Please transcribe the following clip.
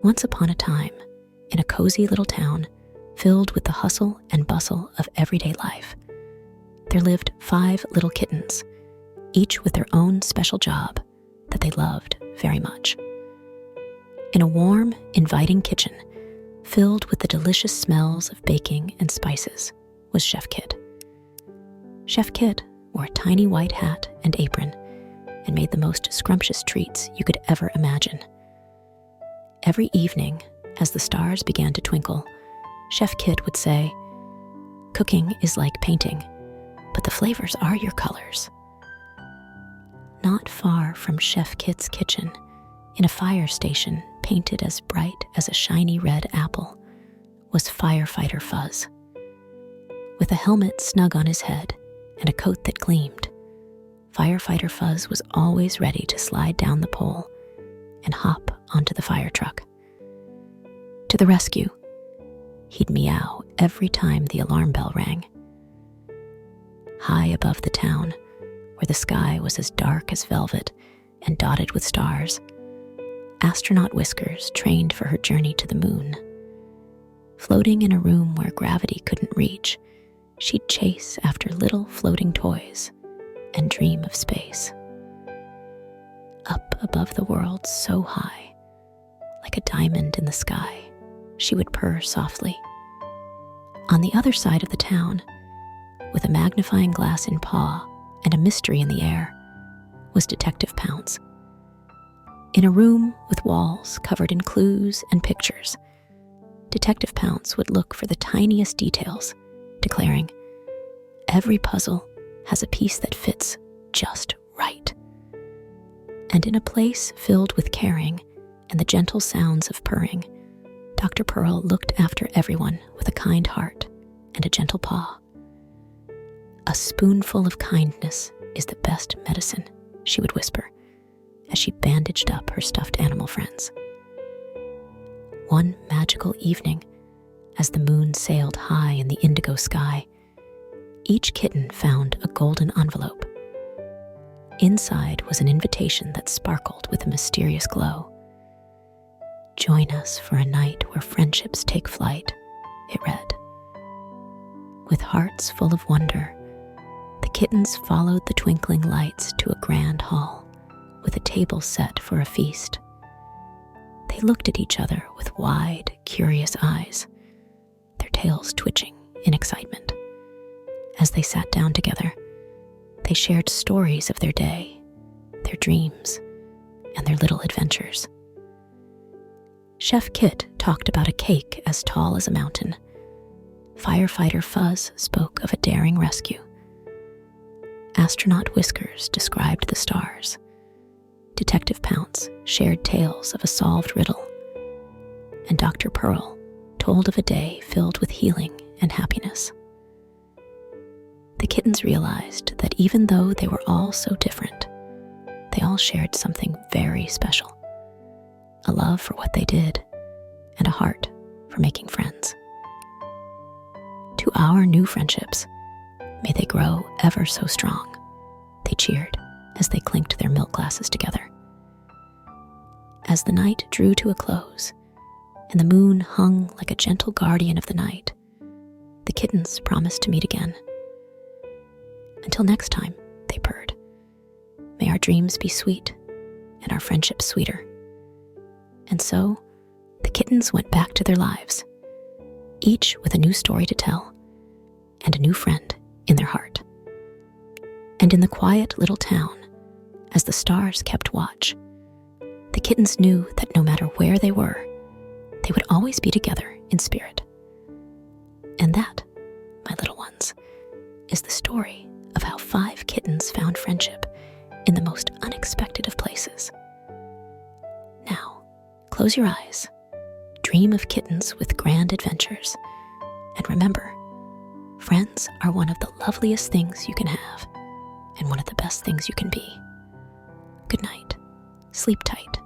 Once upon a time, in a cozy little town filled with the hustle and bustle of everyday life, there lived 5 little kittens, each with their own special job that they loved very much. In a warm, inviting kitchen filled with the delicious smells of baking and spices was Chef Kit. Chef Kit wore a tiny white hat and apron and made the most scrumptious treats you could ever imagine. Every evening, as the stars began to twinkle, Chef Kit would say, "Cooking is like painting, but the flavors are your colors." Not far from Chef Kit's kitchen, in a fire station painted as bright as a shiny red apple, was Firefighter Fuzz. With a helmet snug on his head and a coat that gleamed, Firefighter Fuzz was always ready to slide down the pole and hop onto the fire truck. To the rescue, he'd meow every time the alarm bell rang. High above the town, where the sky was as dark as velvet and dotted with stars, Astronaut Whiskers trained for her journey to the moon. Floating in a room where gravity couldn't reach, she'd chase after little floating toys and dream of space. Up above the world so high, like a diamond in the sky, she would purr softly. On the other side of the town, with a magnifying glass in paw and a mystery in the air, was Detective Pounce. In a room with walls covered in clues and pictures, Detective Pounce would look for the tiniest details, declaring, "Every puzzle has a piece that fits just right." And in a place filled with caring and the gentle sounds of purring, Dr. Purrl looked after everyone with a kind heart and a gentle paw. "A spoonful of kindness is the best medicine," she would whisper as she bandaged up her stuffed animal friends. One magical evening, as the moon sailed high in the indigo sky, each kitten found a golden envelope. Inside was an invitation that sparkled with a mysterious glow. "Join us for a night where friendships take flight," it read. With hearts full of wonder, the kittens followed the twinkling lights to a grand hall with a table set for a feast. They looked at each other with wide, curious eyes, their tails twitching in excitement. As they sat down together, they shared stories of their day, their dreams, and their little adventures. Chef Kit talked about a cake as tall as a mountain. Firefighter Fuzz spoke of a daring rescue. Astronaut Whiskers described the stars. Detective Pounce shared tales of a solved riddle. And Dr. Purrl told of a day filled with healing and happiness. The kittens realized that even though they were all so different, they all shared something very special. A love for what they did, and a heart for making friends. To our new friendships, may they grow ever so strong, they cheered as they clinked their milk glasses together. As the night drew to a close, and the moon hung like a gentle guardian of the night, the kittens promised to meet again. "Until next time," they purred, "may our dreams be sweet, and our friendships sweeter." And so, the kittens went back to their lives, each with a new story to tell, and a new friend in their heart. And in the quiet little town, as the stars kept watch, the kittens knew that no matter where they were, they would always be together in spirit. And that, my little ones, is the story of how 5 kittens found friendship in the most unexpected of places. Now, close your eyes, dream of kittens with grand adventures, and remember, friends are one of the loveliest things you can have, and one of the best things you can be. Good night. Sleep tight.